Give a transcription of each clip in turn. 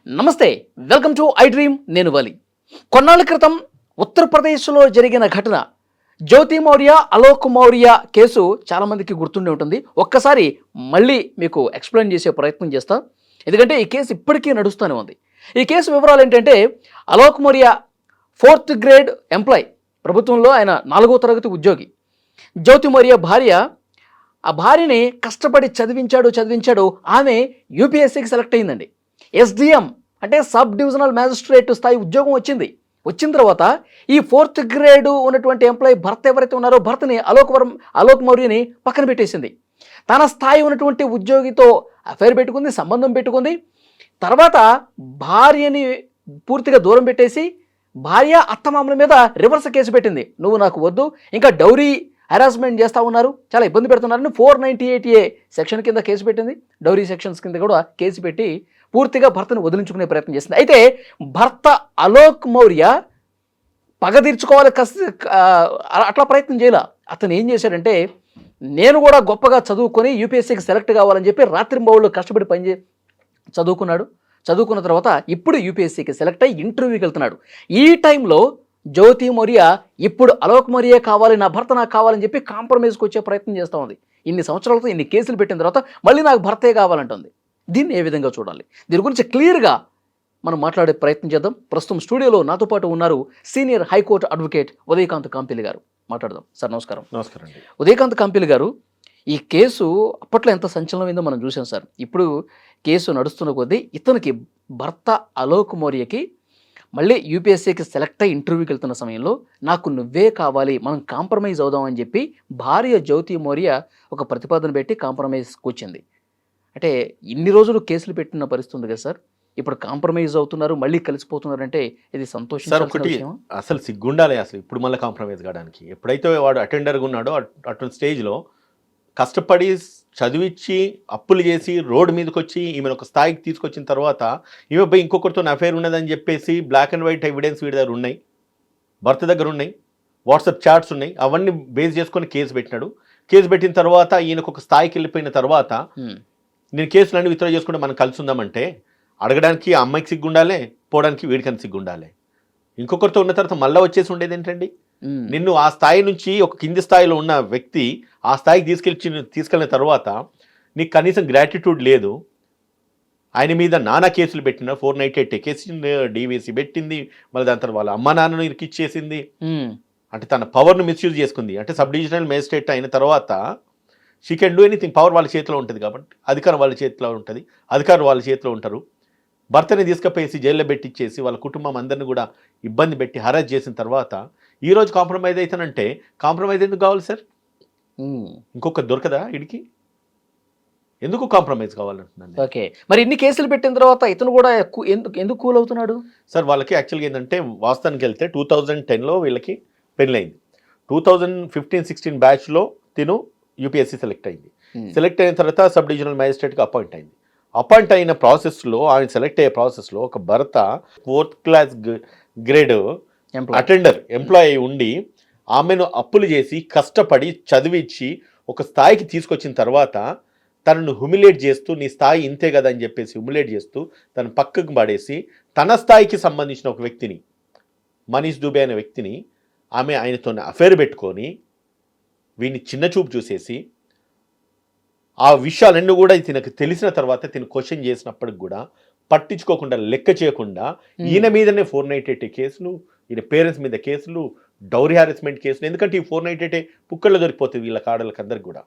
నమస్తే, welcome to I dream. నేను వలి. కొన్నాళ్ళ క్రితం ఉత్తరప్రదేశ్లో జరిగిన ఘటన, జ్యోతి మౌర్య, అలోక్ మౌర్య కేసు చాలామందికి గుర్తుండి ఉంటుంది. ఒక్కసారి మళ్ళీ మీకు ఎక్స్ప్లెయిన్ చేసే ప్రయత్నం చేస్తా, ఎందుకంటే ఈ కేసు ఇప్పటికీ నడుస్తూనే ఉంది. ఈ కేసు వివరాలు ఏంటంటే, Alok Maurya 4th grade employee, ప్రభుత్వంలో ఆయన 4వ తరగతి ఉద్యోగి. జ్యోతి మౌర్య భార్య, ఆ భార్యని కష్టపడి చదివించాడు. ఆమె యూపీఎస్సీకి సెలెక్ట్ అయిందండి. ఎస్డిఎం అంటే సబ్ డివిజనల్ మ్యాజిస్ట్రేట్ స్థాయి ఉద్యోగం వచ్చిన తర్వాత ఈ 4th గ్రేడ్ ఉన్నటువంటి ఎంప్లాయీ భర్త ఎవరైతే ఉన్నారో, భర్తని అలోక్ మౌర్యని పక్కన పెట్టేసింది. తన స్థాయి ఉన్నటువంటి ఉద్యోగితో అఫైర్ పెట్టుకుంది, సంబంధం పెట్టుకుంది. తర్వాత భార్యని పూర్తిగా దూరం పెట్టేసి, భార్య అత్తమామల మీద రివర్స్ కేసు పెట్టింది. నువ్వు నాకు వద్దు, ఇంకా డౌరీ హెరాస్మెంట్ చేస్తూ ఉన్నారు, చాలా ఇబ్బంది పెడుతున్నారని 498A సెక్షన్ కింద కేసు పెట్టింది. డౌరీ సెక్షన్స్ కింద కూడా కేసు పెట్టి పూర్తిగా భర్తను వదిలించుకునే ప్రయత్నం చేసింది. అయితే భర్త అలోక్ మౌర్య పగ తీర్చుకోవాలి, అట్లా ప్రయత్నం చేయాల. అతను ఏం చేశాడంటే, నేను కూడా గొప్పగా చదువుకొని యూపీఎస్సీకి సెలెక్ట్ కావాలని చెప్పి రాత్రింబౌళ్ళు కష్టపడి చదువుకున్న తర్వాత ఇప్పుడు యూపీఎస్సీకి సెలెక్ట్ అయ్యి ఇంటర్వ్యూకి వెళ్తున్నాడు. ఈ టైంలో జ్యోతి మౌర్య ఇప్పుడు అలోక్ మౌర్య కావాలి, నా భర్త నాకు కావాలని చెప్పి కాంప్రమైజ్కి వచ్చే ప్రయత్నం చేస్తూ ఉంది. ఇన్ని సంవత్సరాలతో ఇన్ని కేసులు పెట్టిన తర్వాత మళ్ళీ నాకు భర్తే కావాలంటుంది. దీన్ని ఏ విధంగా చూడాలి, దీని గురించి క్లియర్గా మనం మాట్లాడే ప్రయత్నం చేద్దాం. ప్రస్తుతం స్టూడియోలో నాతో పాటు ఉన్నారు సీనియర్ హైకోర్టు అడ్వకేట్ ఉదయకాంత్ కాంపిలి గారు. మాట్లాడదాం. సార్ నమస్కారం. నమస్కారం అండి. ఉదయకాంత్ కాంపిలి గారు, ఈ కేసు అప్పట్లో ఎంత సంచలనమైందో మనం చూసాం సార్. ఇప్పుడు కేసు నడుస్తున్న కొద్దీ ఇతనికి, భర్త అలోక్ మౌర్యకి మళ్ళీ యూపీఎస్సీకి సెలెక్ట్ అయ్యి ఇంటర్వ్యూకి వెళ్తున్న సమయంలో నాకు నువ్వే కావాలి, మనం కాంప్రమైజ్ అవుదామని చెప్పి భార్య జ్యోతి మౌర్య ఒక ప్రతిపాదన పెట్టి కాంప్రమైజ్కి వచ్చింది. అంటే ఇన్ని రోజులు కేసులు పెట్టిన పరిస్థితి ఉంది కదా సార్, ఇప్పుడు కాంప్రమైజ్ అవుతున్నారు, మళ్ళీ కలిసిపోతున్నారంటే ఇది సంతోషం. అసలు సిగ్గుండాలి అసలు ఇప్పుడు మళ్ళీ కాంప్రమైజ్ కావడానికి. ఎప్పుడైతే వాడు అటెండర్గా ఉన్నాడో అటువంటి స్టేజ్లో కష్టపడి చదివించి అప్పులు చేసి రోడ్డు మీదకి వచ్చి ఈమెను ఒక స్థాయికి తీసుకొచ్చిన తర్వాత, ఈమె పోయి ఇంకొకరితో అఫైర్ ఉన్నదని చెప్పేసి బ్లాక్ అండ్ వైట్ ఎవిడెన్స్ వీడి దగ్గర ఉన్నాయి, భర్త దగ్గర ఉన్నాయి, వాట్సాప్ చాట్స్ ఉన్నాయి, అవన్నీ బేస్ చేసుకొని కేసు పెట్టినాడు. కేసు పెట్టిన తర్వాత ఈయనకు ఒక స్థాయికి వెళ్ళిపోయిన తర్వాత, నేను కేసులన్నీ విత్డ్రా చేసుకుంటే మనం కలిసి ఉందామంటే అడగడానికి ఆ అమ్మాయికి సిగ్గుండాలి, పోవడానికి వీడికని సిగ్గుండాలి. ఇంకొకరితో ఉన్న తర్వాత మళ్ళీ వచ్చేసి ఉండేది ఏంటండి, నిన్ను ఆ స్థాయి నుంచి ఒక కింది స్థాయిలో ఉన్న వ్యక్తి ఆ స్థాయికి తీసుకెళ్ళిన తర్వాత నీకు కనీసం గ్రాటిట్యూడ్ లేదు. ఆయన మీద నానా కేసులు పెట్టిన 498 కేసు డీవీసీ పెట్టింది, మళ్ళీ దాని తర్వాత వాళ్ళ అమ్మ నాన్నను ఇరికిచ్చేసింది. అంటే తన పవర్ను మిస్యూజ్ చేసుకుంది. అంటే సబ్ డివిజనల్ మేజిస్ట్రేట్ అయిన తర్వాత she can do anything. Power వాళ్ళ చేతిలో ఉంటుంది కాబట్టి, అధికారం వాళ్ళ చేతిలో ఉంటుంది, అధికారులు వాళ్ళ చేతిలో ఉంటారు. భర్తని తీసుకుపోయేసి జైల్లో పెట్టించేసి వాళ్ళ కుటుంబం అందరిని కూడా ఇబ్బంది పెట్టి హరాజ్ చేసిన తర్వాత ఈరోజు కాంప్రమైజ్ అవుతానంటే, కాంప్రమైజ్ ఎందుకు కావాలి సార్? ఇంకొక దొరకదా వీడికి? ఎందుకు కాంప్రమైజ్ కావాలంటున్నాను. ఓకే, మరి ఇన్ని కేసులు పెట్టిన తర్వాత ఇతను కూడా ఎందుకు కూల్ అవుతున్నాడు సార్? వాళ్ళకి యాక్చువల్గా ఏంటంటే, వాస్తవానికి వెళ్తే 2010లో వీళ్ళకి పెళ్ళైంది. 2015-16 బ్యాచ్లో తిను యూపీఎస్సీ సెలెక్ట్ అయింది. సెలెక్ట్ అయిన తర్వాత సబ్ డివిజనల్ మ్యాజిస్ట్రేట్గా అపాయింట్ అయింది. అపాయింట్ అయిన ప్రాసెస్లో, ఆయన సెలెక్ట్ అయ్యే ప్రాసెస్లో ఒక భర్త 4th class grade attender employee ఉండి ఆమెను అప్పులు చేసి కష్టపడి చదివించి ఒక స్థాయికి తీసుకొచ్చిన తర్వాత తనను హ్యూమిలేట్ చేస్తూ, నీ స్థాయి ఇంతే కదా అని చెప్పేసి హ్యూమిలేట్ చేస్తూ తను పక్కకు పడేసి, తన స్థాయికి సంబంధించిన ఒక వ్యక్తిని, మనీష్ దుబే అనే వ్యక్తిని ఆయనతో అఫైర్ పెట్టుకొని వీడిని చిన్న చూపు చూసేసి, ఆ విషయాలన్నీ కూడా తినకు తెలిసిన తర్వాత తిను క్వశ్చన్ చేసినప్పటికి కూడా పట్టించుకోకుండా, లెక్క చేయకుండా ఈయన మీదనే 498 కేసులు, ఈయన పేరెంట్స్ మీద కేసులు, డౌరీ హారెస్మెంట్ కేసులు. ఎందుకంటే ఈ 498 పుక్కల్లో దొరికిపోతుంది వీళ్ళ కాడలకు అందరికి కూడా.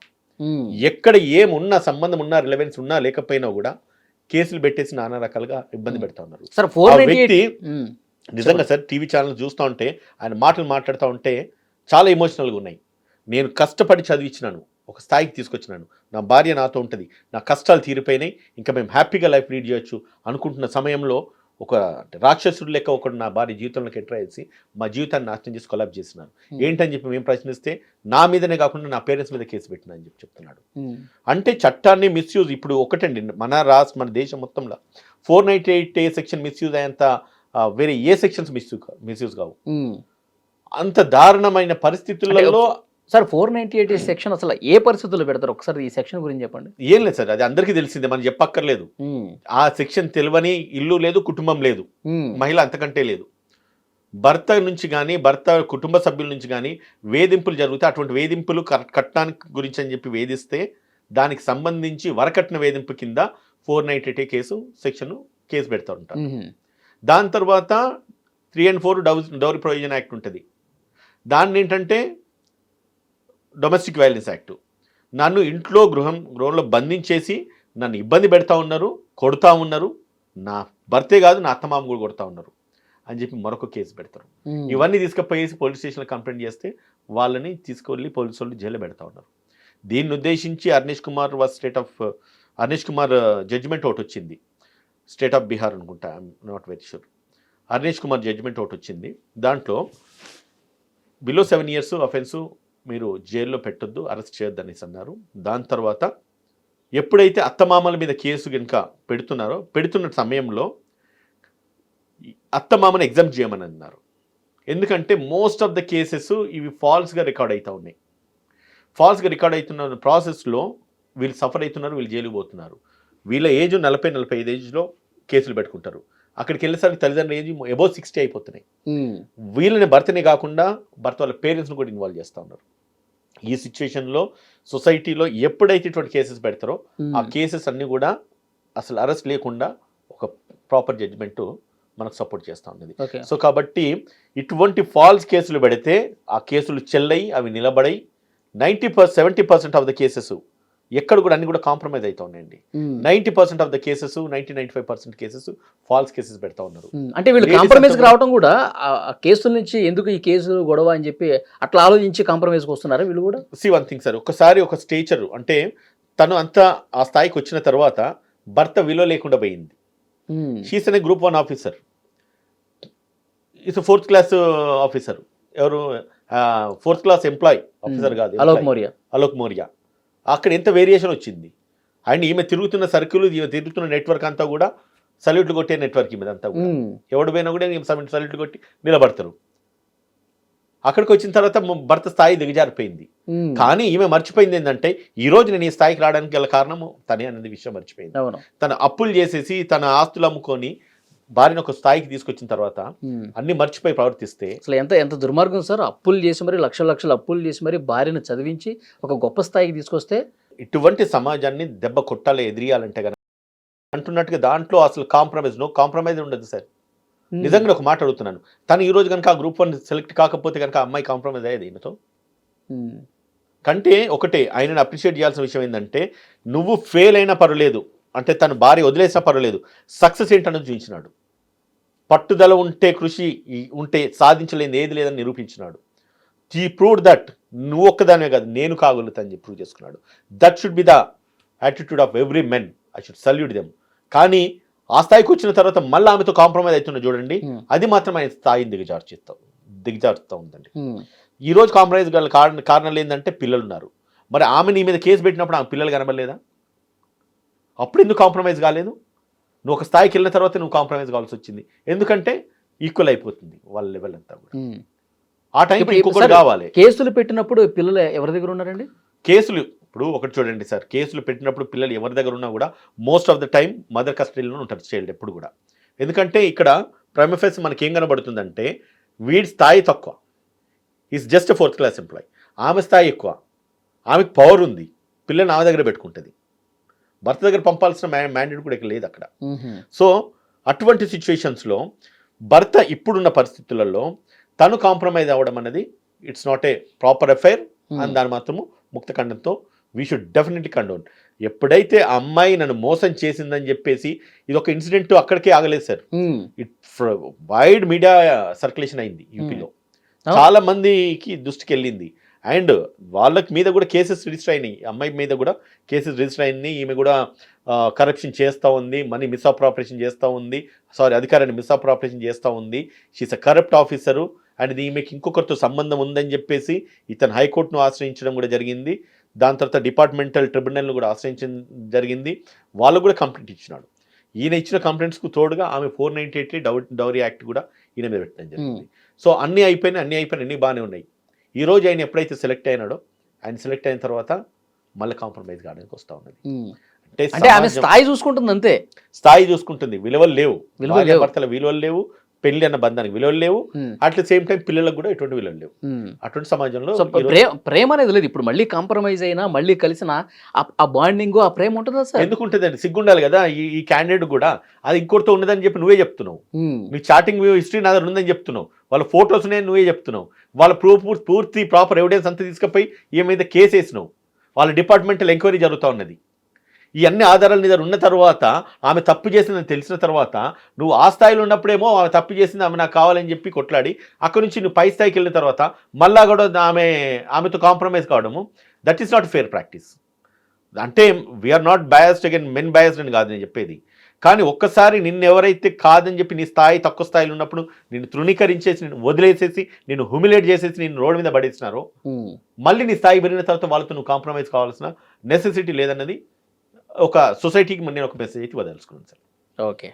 ఎక్కడ ఏమున్నా, సంబంధం ఉన్నా, రిలవెన్స్ ఉన్నా లేకపోయినా కూడా కేసులు పెట్టేసి నానా రకాలుగా ఇబ్బంది పెడతా ఉన్నారు. వ్యక్తి నిజంగా సార్ టీవీ ఛానల్ చూస్తూ ఉంటే ఆయన మాటలు మాట్లాడుతూ ఉంటే చాలా ఎమోషనల్గా ఉన్నాయి. నేను కష్టపడి చదివించినాను, ఒక స్థాయికి తీసుకొచ్చినాను, నా భార్య నాతో ఉంటుంది, నా కష్టాలు తీరిపోయినాయి, ఇంకా మేము హ్యాపీగా లైఫ్ లీడ్ చేయొచ్చు అనుకుంటున్న సమయంలో ఒక రాక్షసుడు లెక్క ఒకడు నా భార్య జీవితంలోకి ఎంటర్ అయ్యేసి మా జీవితాన్ని నాశనం చేసి కొలాబ్ చేసినాను. ఏంటని చెప్పి మేము ప్రశ్నిస్తే నా మీదనే కాకుండా నా పేరెంట్స్ మీద కేసు పెట్టినా అని చెప్పి చెప్తున్నాడు. అంటే చట్టాన్ని మిస్యూజ్, ఇప్పుడు ఒకటండి మన దేశం మొత్తంలో 498A సెక్షన్ మిస్యూజ్ అయ్యేంత వేరే ఏ సెక్షన్స్ మిస్యూజ్ కావు. అంత దారుణమైన పరిస్థితులలో సార్ 498 సెక్షన్ అసలు ఏ పరిస్థితుల్లో పెడతారు ఒకసారి ఈ సెక్షన్ గురించి చెప్పండి. ఏం లేదు సార్, అది అందరికీ తెలిసిందే, మనం చెప్పక్కర్లేదు. ఆ సెక్షన్ తెలియని ఇల్లు లేదు, కుటుంబం లేదు, మహిళ అంతకంటే లేదు. భర్త నుంచి కానీ భర్త కుటుంబ సభ్యుల నుంచి కానీ వేధింపులు జరిగితే అటువంటి వేధింపులు కట్నానికి గురించి అని చెప్పి వేధిస్తే దానికి సంబంధించి వరకట్న వేధింపు కింద 498 కేసు పెడతా ఉంటారు. దాని తర్వాత 3 and 4 డౌరీ ప్రొవిజన్ యాక్ట్ ఉంటుంది. దాన్ని ఏంటంటే డొమెస్టిక్ వైలెన్స్ యాక్ట్. నన్ను గృహంలో బంధించేసి నన్ను ఇబ్బంది పెడతా ఉన్నారు, కొడుతూ ఉన్నారు, నా భర్తే కాదు నా అత్తమామ కూడా కొడతా ఉన్నారు అని చెప్పి మరొక కేసు పెడతారు. ఇవన్నీ తీసుకుపోయేసి పోలీస్ స్టేషన్లో కంప్లైంట్ చేస్తే వాళ్ళని తీసుకువెళ్ళి పోలీసు వాళ్ళు జైల్లో పెడతా ఉన్నారు. దీన్ని ఉద్దేశించి అర్నేష్ కుమార్ జడ్జిమెంట్ ఒకటి వచ్చింది, స్టేట్ ఆఫ్ బీహార్ అనుకుంటా, I'm not very sure. Arnesh Kumar judgement ఒకటి వచ్చింది, దాంట్లో బిలో 7 years అఫెన్సు మీరు జైల్లో పెట్టొద్దు, అరెస్ట్ చేయొద్దు అనేసి అన్నారు. దాని తర్వాత ఎప్పుడైతే అత్తమామల మీద కేసు కనుక పెడుతున్న సమయంలో అత్తమామను ఎగ్జామ్ చేయమని అన్నారు. ఎందుకంటే మోస్ట్ ఆఫ్ ద కేసెస్ ఇవి ఫాల్స్గా రికార్డ్ అవుతూ ఉన్నాయి. ఫాల్స్గా రికార్డ్ అవుతున్న ప్రాసెస్లో వీళ్ళు సఫర్ అవుతున్నారు, వీళ్ళు జైలుకు పోతున్నారు. వీళ్ళ ఏజ్ 40-45 ఏజ్లో కేసులు పెట్టుకుంటారు. అక్కడికి వెళ్ళేసరికి తల్లిదండ్రుల ఏజ్ అబౌవ్ 60 అయిపోతున్నాయి. వీళ్ళని భర్తనే కాకుండా భర్త వాళ్ళ పేరెంట్స్ని కూడా ఇన్వాల్వ్ చేస్తూ ఉన్నారు. ఈ సిచ్యువేషన్లో సొసైటీలో ఎప్పుడైతే ఇటువంటి కేసెస్ పెడతారో ఆ కేసెస్ అన్నీ కూడా అసలు అరెస్ట్ లేకుండా ఒక ప్రాపర్ జడ్జిమెంట్ మనకు సపోర్ట్ చేస్తూ ఉన్నది. సో కాబట్టి ఇటువంటి ఫాల్స్ కేసులు పెడితే ఆ కేసులు చెల్లయి, అవి నిలబడయి. 70% ఆఫ్ ద కేసెస్ ఎక్కడ కూడా అన్ని కూడా కాంప్రమైజ్ అవుతా ఉన్నాయండి. 90% of the cases, 95% cases false cases పెడతా ఉన్నారు. అంటే వీళ్ళు కాంప్రమైజ్ రావడం కూడా ఆ కేసుల నుంచి ఎందుకు ఈ కేసు గొడవ అని చెప్పి అట్లా ఆలోచించి కాంప్రమైజ్కి వస్తున్నారు వీళ్ళు కూడా. వన్ థింగ్ సార్, ఒకసారి ఒక స్టేచర్ అంటే తను అంతా ఆ స్థాయికి వచ్చిన తర్వాత భర్త విలువ లేకుండా పోయింది. షీస్ అనే Group 1 officer, it's 4th class officer. ఎవరు 4th class ఎంప్లాయ్ ఆఫీసర్ కాదు, అలోక్ మోరియా. అక్కడ ఎంత వేరియేషన్ వచ్చింది. అండ్ ఈమె తిరుగుతున్న సర్కిల్, ఈమె తిరుగుతున్న నెట్వర్క్ అంతా కూడా సల్యూట్లు కొట్టే నెట్వర్క్ ఈమె అంతా కూడా. ఎవడు పోయినా కూడా సల్యూట్లు కొట్టి నిలబడతారు. అక్కడికి వచ్చిన తర్వాత భర్త స్థాయి దిగజారిపోయింది. కానీ ఈమె మర్చిపోయింది ఏంటంటే ఈ రోజు నేను ఈ స్థాయికి రావడానికి గల కారణము తనే అనేది విషయం మర్చిపోయింది. తన అప్పులు చేసేసి తన ఆస్తులు అమ్ముకొని భార్యను ఒక స్థాయికి తీసుకొచ్చిన తర్వాత అన్ని మర్చిపోయి ప్రవర్తిస్తే అసలు ఎంత దుర్మార్గం సార్. అప్పులు చేసి మరి లక్షల అప్పులు చేసి మరి భార్యను చదివించి ఒక గొప్ప స్థాయికి తీసుకొస్తే ఇటువంటి సమాజాన్ని దెబ్బ కొట్టాలి, ఎదిరియాలంటే కనుక అంటున్నట్టుగా దాంట్లో అసలు నో కాంప్రమైజ్ ఉండదు సార్. నిజంగా ఒక మాట అడుగుతున్నాను, తను ఈ రోజు కనుక ఆ Group 1 సెలెక్ట్ కాకపోతే కనుక అమ్మాయి కాంప్రమైజ్ అయ్యేది ఈయనతో కంటే. ఒకటే ఆయనను అప్రిషియేట్ చేయాల్సిన విషయం ఏంటంటే నువ్వు ఫెయిల్ అయినా పర్వాలేదు, అంటే తన భార్య వదిలేసినా పర్వాలేదు, సక్సెస్ ఏంటన్నది చూపించినాడు. పట్టుదల ఉంటే, కృషి ఉంటే సాధించలేని ఏది లేదని నిరూపించినాడు. హీ ప్రూవ్డ్ దట్ నువ్వు ఒక్కదానివే కాదు నేను కాగలుగుతా అని చెప్పి ప్రూవ్ చేసుకున్నాడు. That should be the attitude of every men. I should salute them. కానీ ఆ స్థాయికి వచ్చిన తర్వాత మళ్ళీ ఆమెతో కాంప్రమైజ్ అవుతున్నా చూడండి, అది మాత్రం ఆయన స్థాయిని దిగజారుతూ ఉందండి. ఈ రోజు కాంప్రమైజ్ గల కారణాలు ఏంటంటే పిల్లలు ఉన్నారు. మరి ఆమె నీ మీద కేసు పెట్టినప్పుడు ఆమె పిల్లలు కనబడలేదా? అప్పుడు ఎందుకు కాంప్రమైజ్ కాలేదు? నువ్వు ఒక స్థాయికి వెళ్ళిన తర్వాత నువ్వు కాంప్రమైజ్ కావాల్సి వచ్చింది. ఎందుకంటే ఈక్వల్ అయిపోతుంది వాళ్ళ లెవెల్ అంతా కూడా. ఆ టైంకి ఇంకొకటి కావాలి. కేసులు పెట్టినప్పుడు పిల్లలు ఎవరి దగ్గర ఉన్నారండి? కేసులు ఇప్పుడు ఒకటి చూడండి సార్, కేసులు పెట్టినప్పుడు పిల్లలు ఎవరి దగ్గర ఉన్నా కూడా most of the time mother కస్టడీలో ఉంటారు చైల్డ్ ఎప్పుడు కూడా. ఎందుకంటే ఇక్కడ ప్రైమ్ ఫేస్ మనకి ఏం కనబడుతుందంటే వీడి స్థాయి తక్కువ, is just 4th class employee. ఆమె స్థాయి ఎక్కువ, ఆమెకు పవర్ ఉంది, పిల్లల్ని ఆమె దగ్గర పెట్టుకుంటుంది. భర్త దగ్గర పంపాల్సిన మ్యాండేట్ కూడా ఇక్కడ లేదు అక్కడ. సో అటువంటి సిచ్యువేషన్స్లో భర్త ఇప్పుడున్న పరిస్థితులలో తను కాంప్రమైజ్ అవ్వడం అనేది it's not a proper affair అని దాని మాత్రము ముక్తఖండంతో వీ షుడ్ డెఫినెట్లీ కండోన్. ఎప్పుడైతే ఆ అమ్మాయి నన్ను మోసం చేసిందని చెప్పేసి ఇది ఒక ఇన్సిడెంట్ అక్కడికే ఆగలేదు sir, it wide media circulation అయింది యూపీలో, చాలా మందికి దృష్టికి వెళ్ళింది. అండ్ వాళ్ళకి మీద కూడా కేసెస్ రిజిస్టర్ అయినాయి, అమ్మాయి మీద కూడా కేసెస్ రిజిస్టర్ అయినాయి. ఈమె కూడా కరప్షన్ చేస్తూ ఉంది, మనీ మిస్అప్రాపరేషన్ చేస్తూ ఉంది, అధికారాన్ని మిస్అప్రాపరేషన్ చేస్తూ ఉంది. She's a corrupt officer and ఈమెకి ఇంకొకరితో సంబంధం ఉందని చెప్పేసి ఇతను హైకోర్టును ఆశ్రయించడం కూడా జరిగింది. దాని తర్వాత డిపార్ట్మెంటల్ ట్రిబ్యునల్ను కూడా ఆశ్రయించడం జరిగింది. వాళ్ళు కూడా కంప్లైంట్ ఇచ్చినాడు. ఈయన ఇచ్చిన కంప్లైంట్స్కు తోడుగా ఆమె 498 డౌరీ యాక్ట్ కూడా ఈయన మీద పెట్టడం జరిగింది. సో అన్నీ అయిపోయినాయి, అన్నీ బాగానే ఉన్నాయి. ఈ రోజు ఆయన ఎప్పుడైతే సెలెక్ట్ అయినాడో ఆయన సెలెక్ట్ అయిన తర్వాత మళ్ళీ కాంప్రమైజ్ కావడానికి వస్తూ ఉన్నది. అంటే ఆమె స్థాయి చూసుకుంటుంది అంతే, స్థాయి చూసుకుంటుంది, విలువలు లేవు, విలువలు లేవు. భర్తల విలువలు లేవు, పెళ్లి అన్న బంధానికి విలువలు లేవు, అట్ ద సేమ్ టైం పిల్లలకు కూడా ఎటువంటి విలువలు లేవు. అటువంటి సమాజంలో సో ప్రేమ అనేది లేదు. ఇప్పుడు మళ్ళీ కాంప్రమైజ్ అయినా మళ్ళీ కలిసిన ఆ బాండింగ్ ఆ ప్రేమ ఉంటుందా సార్? ఎందుకు ఉంటుందండి, సిగ్గుండాలి కదా. ఈ క్యాండిడేట్ కూడా అది ఇంకోటితో ఉన్నదని చెప్పి నువ్వే చెప్తున్నావు. నీ చాటింగ్ హిస్టరీ నా దగ్గర ఉందని చెప్తున్నావు, వాళ్ళ ఫొటోస్ నువ్వే చెప్తున్నావు, వాళ్ళ పూర్తి ప్రాపర్ ఎవిడెన్స్ అంతా తీసుకుపోయి ఏమైతే కేసు వేసినావు, వాళ్ళ డిపార్ట్మెంటల్ ఎంక్వైరీ జరుగుతూ ఉన్నది. ఈ అన్ని ఆధారాలు నీ దగ్గర ఉన్న తర్వాత ఆమె తప్పు చేసిందని తెలిసిన తర్వాత నువ్వు ఆ స్థాయిలో ఉన్నప్పుడేమో ఆమె తప్పు చేసింది, ఆమె నాకు కావాలని చెప్పి కొట్లాడి అక్కడి నుంచి నువ్వు పై స్థాయికి వెళ్ళిన తర్వాత మళ్ళా కూడా ఆమెతో కాంప్రమైజ్ కావడము, that is not fair practice. అంటే we are not biased again men biased అని కాదు నేను చెప్పేది. కానీ ఒక్కసారి నిన్ను ఎవరైతే కాదని చెప్పి నీ స్థాయి తక్కువ స్థాయిలో ఉన్నప్పుడు నిన్ను తృణీకరించేసి, నిన్ను వదిలేసేసి, నిన్ను హ్యూమిలేట్ చేసేసి నిన్ను రోడ్డు మీద పడేసినారో, మళ్ళీ నీ స్థాయి పెరిగిన తర్వాత వాళ్ళతో నువ్వు కాంప్రమైజ్ కావాల్సిన నెసెసిటీ లేదన్నది ఒక సొసైటీకి నేను ఒక మెసేజ్ అయితే వదలుచుకున్నాను sir. Okay,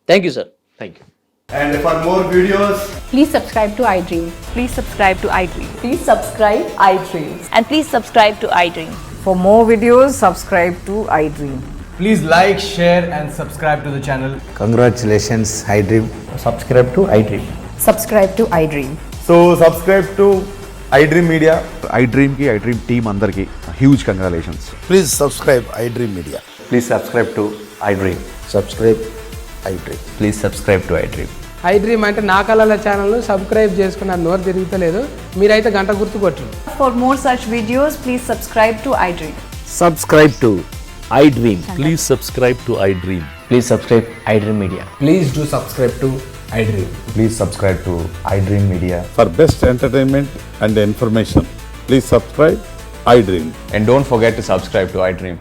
thank you sir. Thank you. And for more videos, Please subscribe to iDream. Please subscribe to iDream. Please subscribe iDream. And please subscribe to iDream. For more videos, subscribe to iDream. please like, share and subscribe to the channel. Congratulations, iDream. subscribe to iDream. Subscribe to iDream. So subscribe to iDream Media. iDream की iDream team अंदर की huge congratulations. Please subscribe iDream Media. Please subscribe to iDream. Subscribe iDream. Please subscribe to iDream. iDream అంటే నా కళల ఛానల్ను subscribe చేసుకున్న నోరు తిరుగుతలేదు, మీరైతే గంట గుర్తు కొట్టండి. For more such videos, please subscribe to iDream. Subscribe to iDream. Please subscribe to iDream. Please subscribe iDream Media. Please do subscribe to iDream. Please subscribe to iDream Media. For best entertainment and information, please subscribe iDream. And don't forget to subscribe to iDream.